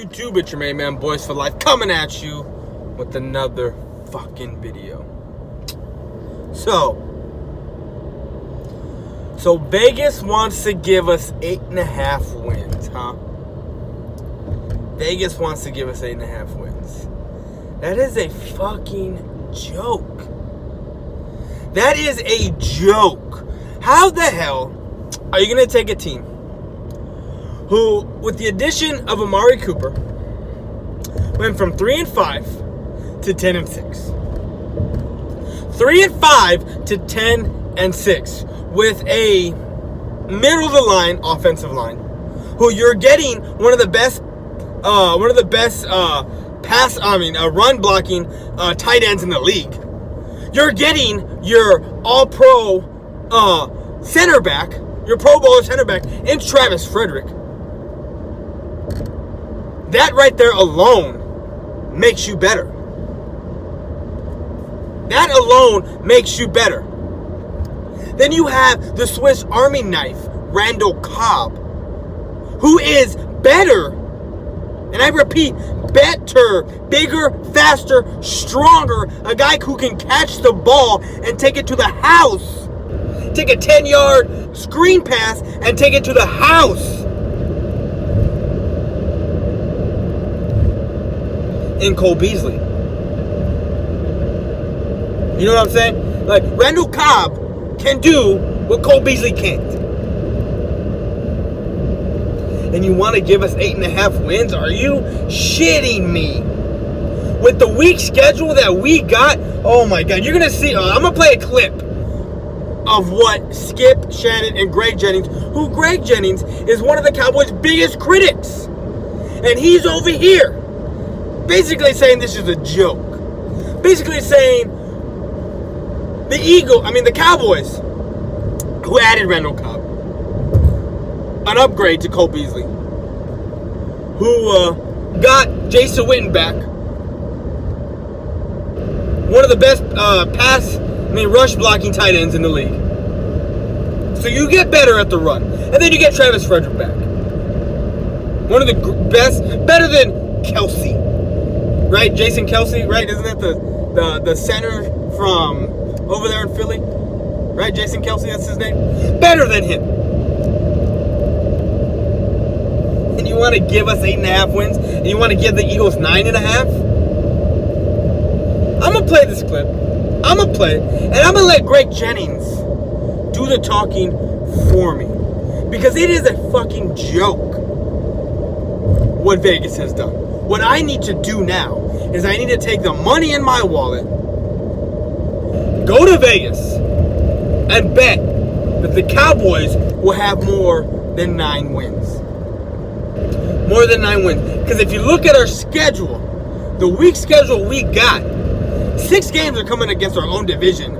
YouTube? It's your main man, Boys for Life, coming at you with another fucking video. So Vegas wants to give us 8.5 wins, huh? Vegas wants to give us 8.5 wins. That is a fucking joke. That is a joke. How the hell are you going to take a team who, with the addition of Amari Cooper, went from 3-5 to 10-6? 3-5 to 10-6 with a middle of the line offensive line, who you're getting one of the best run blocking tight ends in the league. You're getting your all-pro center back, your Pro Bowler center back, in Travis Frederick. That right there alone makes you better. That alone makes you better. Then you have the Swiss Army knife, Randall Cobb, who is better. And I repeat, better, bigger, faster, stronger. A guy who can catch the ball and take it to the house. Take a 10-yard screen pass and take it to the house. In Cole Beasley. You know what I'm saying? Like, Randall Cobb can do what Cole Beasley can't. And you want to give us 8.5 wins? Are you shitting me? With the weak schedule that we got, oh my God, you're going to see, I'm going to play a clip of what Skip, Shannon, and Greg Jennings, who Greg Jennings is one of the Cowboys' biggest critics. And he's over here, basically saying this is a joke. Basically saying the Cowboys, who added Randall Cobb, an upgrade to Cole Beasley, who got Jason Witten back, one of the best rush blocking tight ends in the league. So you get better at the run, and then you get Travis Frederick back, one of the best, better than Kelsey, right? Jason Kelsey, right? Isn't that the center from over there in Philly, right? Jason Kelsey, that's his name. Better than him. And you want to give us 8.5 wins? And you want to give the Eagles 9.5? I'm going to play this clip. I'm going to play it. And I'm going to let Greg Jennings do the talking for me. Because it is a fucking joke what Vegas has done. What I need to do now is I need to take the money in my wallet, go to Vegas, and bet that the Cowboys will have more than 9 wins. More than 9 wins. Because if you look at our schedule, the weak schedule we got, 6 games are coming against our own division.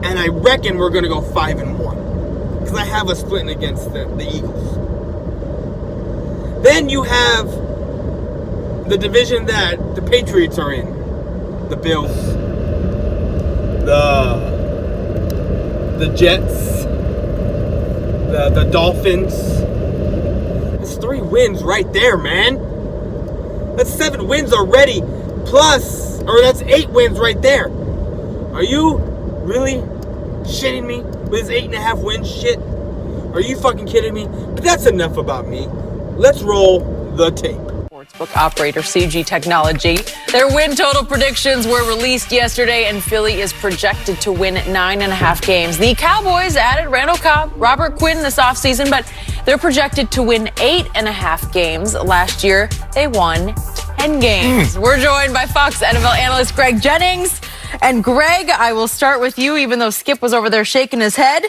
And I reckon we're going to go 5-1. Because I have us splitting against the Eagles. Then you have the division that the Patriots are in. The Bills. The Jets. The Dolphins. 3 wins right there, man. That's 7 wins already. That's 8 wins right there. Are you really shitting me with this 8.5 wins shit? Are you fucking kidding me? But that's enough about me. Let's roll the tape. Sportsbook operator CG Technology. Their win total predictions were released yesterday, and Philly is projected to win 9.5 games. The Cowboys added Randall Cobb, Robert Quinn this offseason, but they're projected to win 8.5 games. Last year, they won 10 games. We're joined by Fox NFL analyst Greg Jennings. And Greg, I will start with you, even though Skip was over there shaking his head.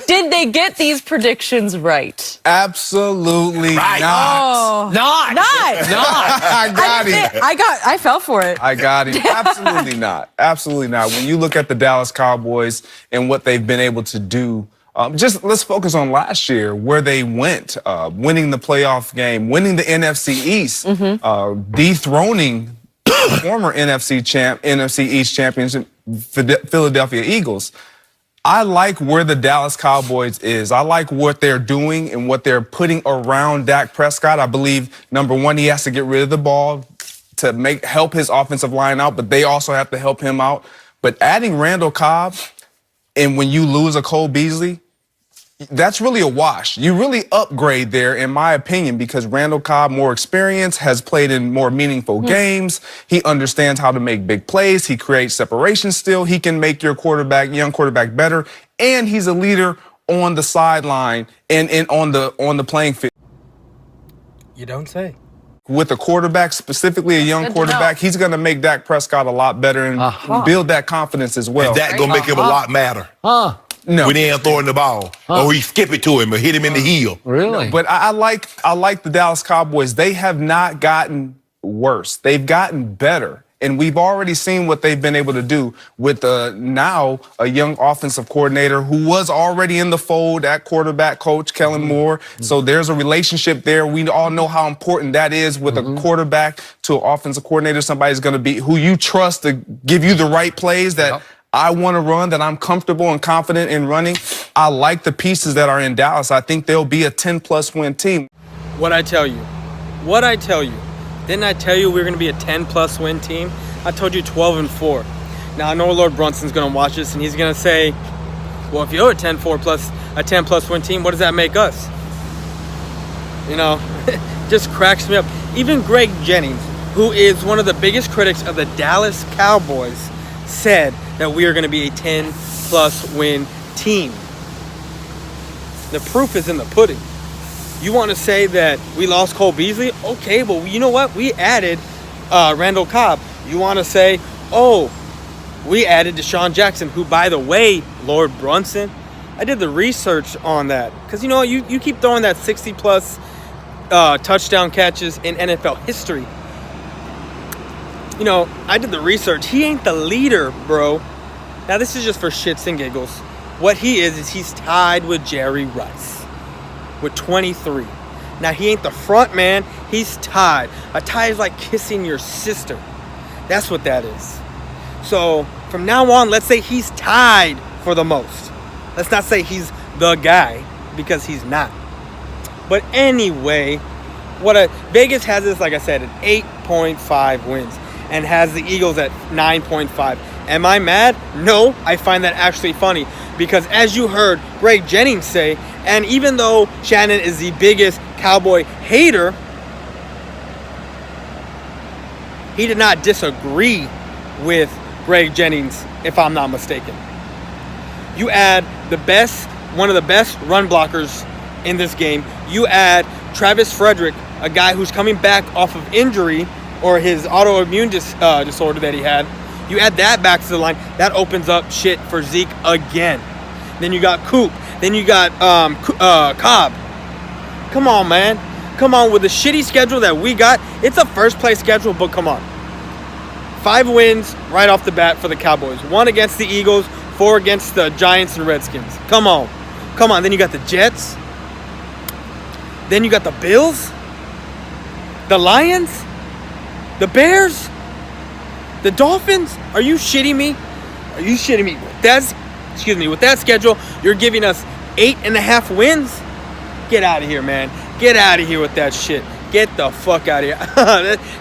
Did they get these predictions right? Absolutely not. Oh, not. I got it. I fell for it. I got it. Absolutely not. Absolutely not. When you look at the Dallas Cowboys and what they've been able to do, just let's focus on last year, where they went, winning the playoff game, winning the NFC East, dethroning former NFC East champions, Philadelphia Eagles. I like where the Dallas Cowboys is. I like what they're doing and what they're putting around Dak Prescott. I believe, number one, he has to get rid of the ball to help his offensive line out, but they also have to help him out. But adding Randall Cobb, and when you lose a Cole Beasley, that's really a wash. You really upgrade there, in my opinion, because Randall Cobb, more experience, has played in more meaningful games. He understands how to make big plays. He creates separation still. He can make your young quarterback better. And he's a leader on the sideline and on the playing field. You don't say. With a quarterback, specifically a young quarterback, he's going to make Dak Prescott a lot better and build that confidence as well. And that going to make him a lot madder. No. When they ain't throwing the ball, or he skip it to him, or hit him in the heel. Really? No, but I like the Dallas Cowboys. They have not gotten worse. They've gotten better. And we've already seen what they've been able to do with now a young offensive coordinator who was already in the fold at quarterback coach, Kellen Moore. So there's a relationship there. We all know how important that is with a quarterback to an offensive coordinator, somebody's going to be who you trust to give you the right plays that I want to run, that I'm comfortable and confident in running. I like the pieces that are in Dallas. I think they'll be a 10-plus win team. What I tell you. Didn't I tell you we were going to be a 10-plus win team? I told you 12-4. Now, I know Lord Brunson's going to watch this, and he's going to say, well, if you're a 10-plus win team, what does that make us? You know, just cracks me up. Even Greg Jennings, who is one of the biggest critics of the Dallas Cowboys, said that we are going to be a 10-plus win team. The proof is in the pudding. You want to say that we lost Cole Beasley? Okay, but you know what? We added Randall Cobb. You want to say, oh, we added Deshaun Jackson, who, by the way, Lord Brunson, I did the research on that. Because, you know, you keep throwing that 60-plus touchdown catches in NFL history. You know, I did the research. He ain't the leader, bro. Now, this is just for shits and giggles. What he is he's tied with Jerry Rice with 23. Now, he ain't the front man. He's tied. A tie is like kissing your sister. That's what that is. So, from now on, let's say he's tied for the most. Let's not say he's the guy, because he's not. But anyway, Vegas has this, like I said, at 8.5 wins. And has the Eagles at 9.5. Am I mad? No, I find that actually funny. Because as you heard Greg Jennings say, and even though Shannon is the biggest Cowboy hater, he did not disagree with Greg Jennings, if I'm not mistaken. You add one of the best run blockers in this game. You add Travis Frederick, a guy who's coming back off of injury, or his autoimmune disorder that he had. You add that back to the line, that opens up shit for Zeke again. Then you got Coop. Then you got Cobb. Come on, man. Come on, with the shitty schedule that we got. It's a first-place schedule, but come on. 5 wins right off the bat for the Cowboys. 1 against the Eagles, 4 against the Giants and Redskins. Come on. Come on. Then you got the Jets. Then you got the Bills. The Lions. The Bears? The Dolphins? Are you shitting me? Are you shitting me? With that schedule, you're giving us 8.5 wins? Get out of here, man. Get out of here with that shit. Get the fuck out of here.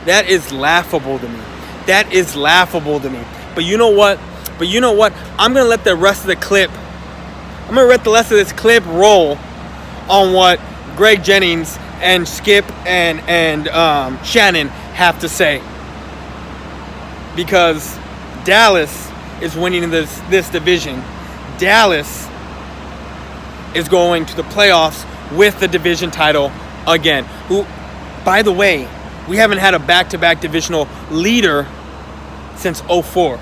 That is laughable to me. That is laughable to me. But you know what? I'm going to let the rest of the clip, this clip roll on what Greg Jennings and Skip and Shannon have to say, because Dallas is winning this division. Dallas is going to the playoffs with the division title again. Who, by the way, we haven't had a back-to-back divisional leader since 2004.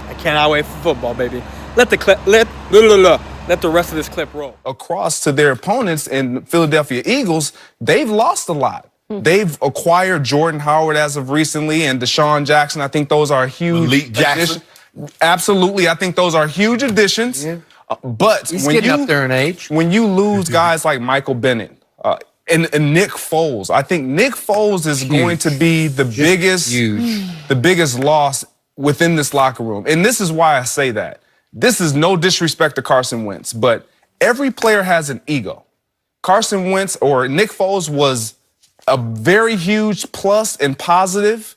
I cannot wait for football, baby. Let the rest of this clip roll. Across to their opponents in Philadelphia Eagles, they've lost a lot. They've acquired Jordan Howard as of recently and Deshaun Jackson. I think those are huge additions. Absolutely, I think those are huge additions. Yeah. But he's getting up there in age. When you lose guys like Michael Bennett and Nick Foles, I think Nick Foles is going to be the biggest loss within this locker room. And this is why I say that. this is no disrespect to Carson Wentz, but every player has an ego. Carson Wentz or Nick Foles was a very huge plus and positive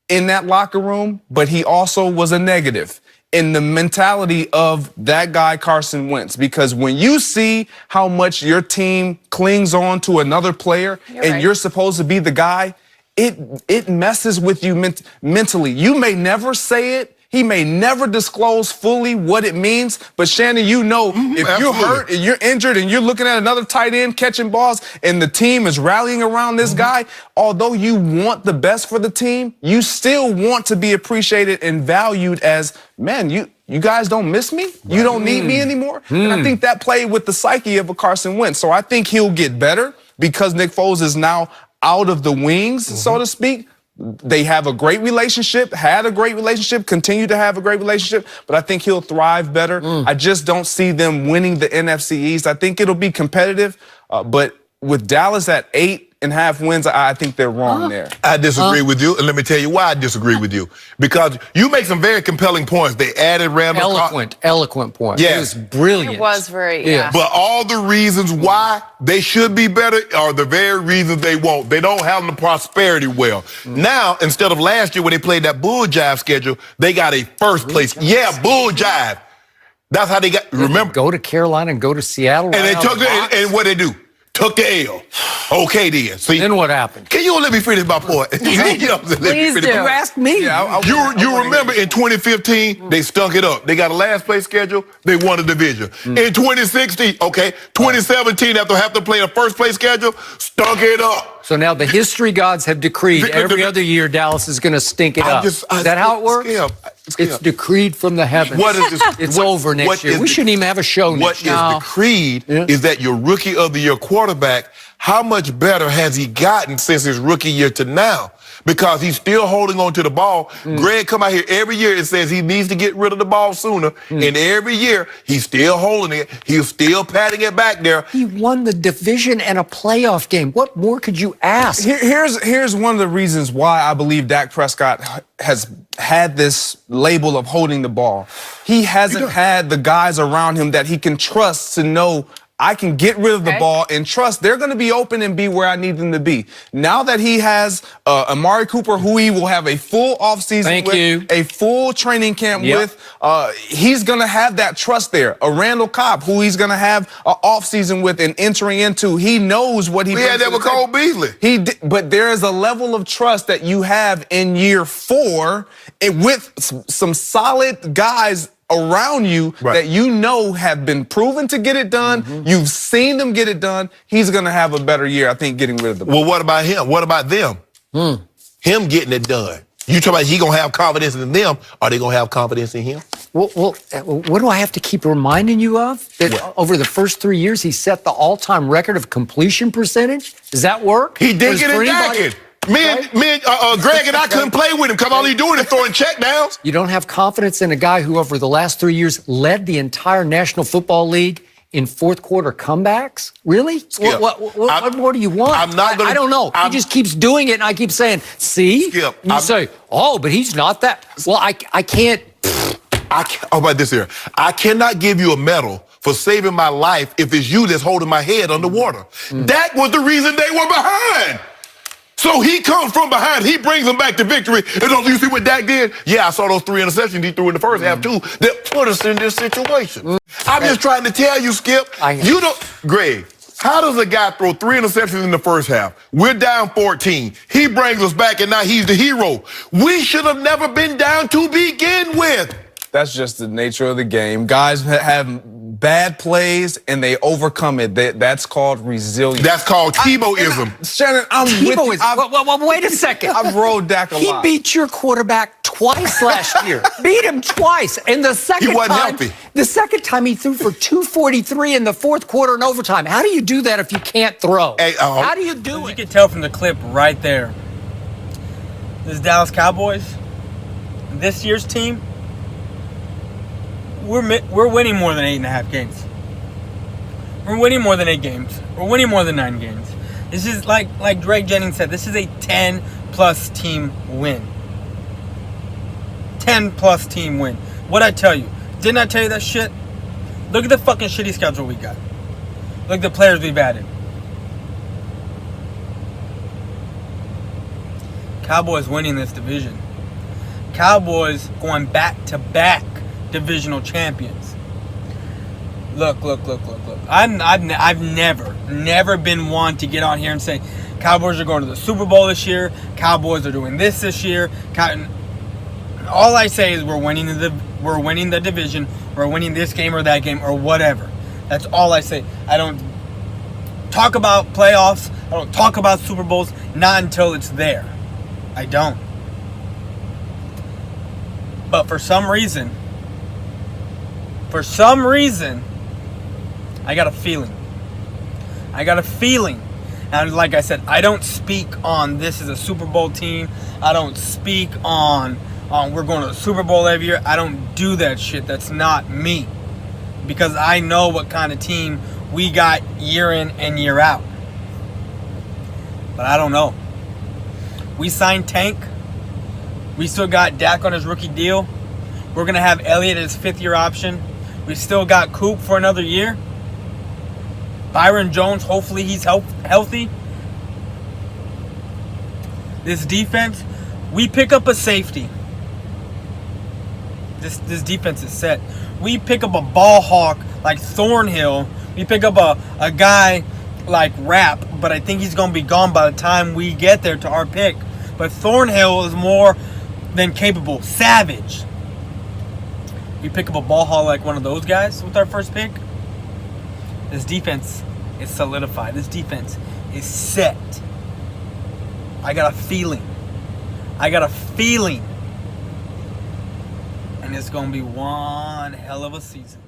in that locker room, but he also was a negative in the mentality of that guy, Carson Wentz. Because when you see how much your team clings on to another player you're supposed to be the guy, it messes with you mentally. You may never say it. He may never disclose fully what it means, but Shannon, you know, if you're hurt and you're injured and you're looking at another tight end catching balls and the team is rallying around this guy, although you want the best for the team, you still want to be appreciated and valued as, man, you guys don't miss me? You don't need me anymore? And I think that played with the psyche of a Carson Wentz. So I think he'll get better because Nick Foles is now out of the wings, so to speak. They have a great relationship, had a great relationship, continue to have a great relationship, but I think he'll thrive better. I just don't see them winning the NFC East. I think it'll be competitive, but with Dallas at 8.5 wins, I think they're wrong there. I disagree with you, and let me tell you why I disagree with you. Because you make some very compelling points. They added Randall. Eloquent point. Yeah. It was brilliant. It was very, yeah. But all the reasons why they should be better are the very reasons they won't. They don't have the prosperity well. Now, instead of last year when they played that bull jive schedule, they got a first place. Yeah, bull jive. That's how they got. Remember, Go to Carolina and go to Seattle. and they took and what they do? Took the L. Okay, then. See, Then what happened? can you let me finish my point? Please do. You asked me. You remember in 2015, they stunk it up. They got a last place schedule. They won the division. In 2016, 2017, after having to play a first place schedule, stunk it up. So now the history gods have decreed every other year Dallas is going to stink it up. Is that how it works? Skip. It's decreed from the heavens. What is this? It's over next year. We shouldn't even have a show next year. What is decreed is that your rookie of the year quarterback, how much better has he gotten since his rookie year to now? Because he's still holding on to the ball. Greg come out here every year and says he needs to get rid of the ball sooner. And every year, he's still holding it. He's still patting it back there. He won the division and a playoff game. What more could you ask? Here's one of the reasons why I believe Dak Prescott has had this label of holding the ball. He hasn't had the guys around him that he can trust to know I can get rid of the ball and trust they're going to be open and be where I need them to be. Now that he has Amari Cooper, who he will have a full offseason with, a full training camp with, he's going to have that trust there. A Randall Cobb, who he's going to have an offseason with and entering into. He knows what he We had that with Cole Beasley. But there is a level of trust that you have in year 4 with some solid guys around you that you know have been proven to get it done. You've seen them get it done. He's going to have a better year, I think, getting rid of the ball. Well, what about him? What about them? Him getting it done. You talking about he going to have confidence in them? Are they going to have confidence in him? Well, what do I have to keep reminding you of? That over the first 3 years, he set the all-time record of completion percentage? Does that work? He did get it back. Me and Greg and I couldn't play with him because all he doing is throwing check downs. You don't have confidence in a guy who over the last 3 years led the entire National Football League in fourth quarter comebacks? Really? Skip, what more do you want? I don't know. He just keeps doing it, and I keep saying, see? Skip, you say, oh, but he's not that. Well, I can't. How about this here? I cannot give you a medal for saving my life if it's you that's holding my head underwater. That was the reason they were behind. So he comes from behind. He brings them back to victory. And don't you see what Dak did? Yeah, I saw those 3 interceptions he threw in the first half, too, that put us in this situation. I'm just trying to tell you, Skip, you don't... Greg, how does a guy throw 3 interceptions in the first half? We're down 14. He brings us back, and now he's the hero. We should have never been down to begin with. That's just the nature of the game. Guys have bad plays and they overcome it. That's called resilience. That's called Tebow-ism. Shannon, I'm with you. Well, wait a second. I've rolled Dak a lot. He beat your quarterback twice last year. Beat him twice. And the second he wasn't healthy. The second time he threw for 243 in the fourth quarter and overtime. How do you do that if you can't throw? Hey, how do you do it? You can tell from the clip right there. This Dallas Cowboys, this year's team, we're winning more than 8.5 games. We're winning more than 8 games. We're winning more than 9 games. This is like Greg Jennings said, this is a 10-plus team win. 10-plus team win. What I tell you, Didn't I tell you that shit? Look at the fucking shitty schedule we got. Look at the players we've added. Cowboys winning this division. Cowboys going back-to-back divisional champions. Look. I've never been one to get on here and say Cowboys are going to the Super Bowl this year. Cowboys are doing this year. All I say is we're winning the division. We're winning this game or that game or whatever. That's all I say. I don't talk about playoffs. I don't talk about Super Bowls. Not until it's there. I don't. But for some reason, I got a feeling. And like I said, I don't speak on this is a Super Bowl team. I don't speak on we're going to the Super Bowl every year. I don't do that shit. That's not me. Because I know what kind of team we got year in and year out. But I don't know. We signed Tank. We still got Dak on his rookie deal. We're going to have Elliott as his 5th-year option. We still got Coop for another year. Byron Jones, hopefully he's healthy. This defense, we pick up a safety. This defense is set. We pick up a ball hawk like Thornhill. We pick up a guy like Rapp, but I think he's going to be gone by the time we get there to our pick. But Thornhill is more than capable. Savage. We pick up a ball hawk like one of those guys with our first pick. This defense is solidified. This defense is set. I got a feeling. And it's going to be one hell of a season.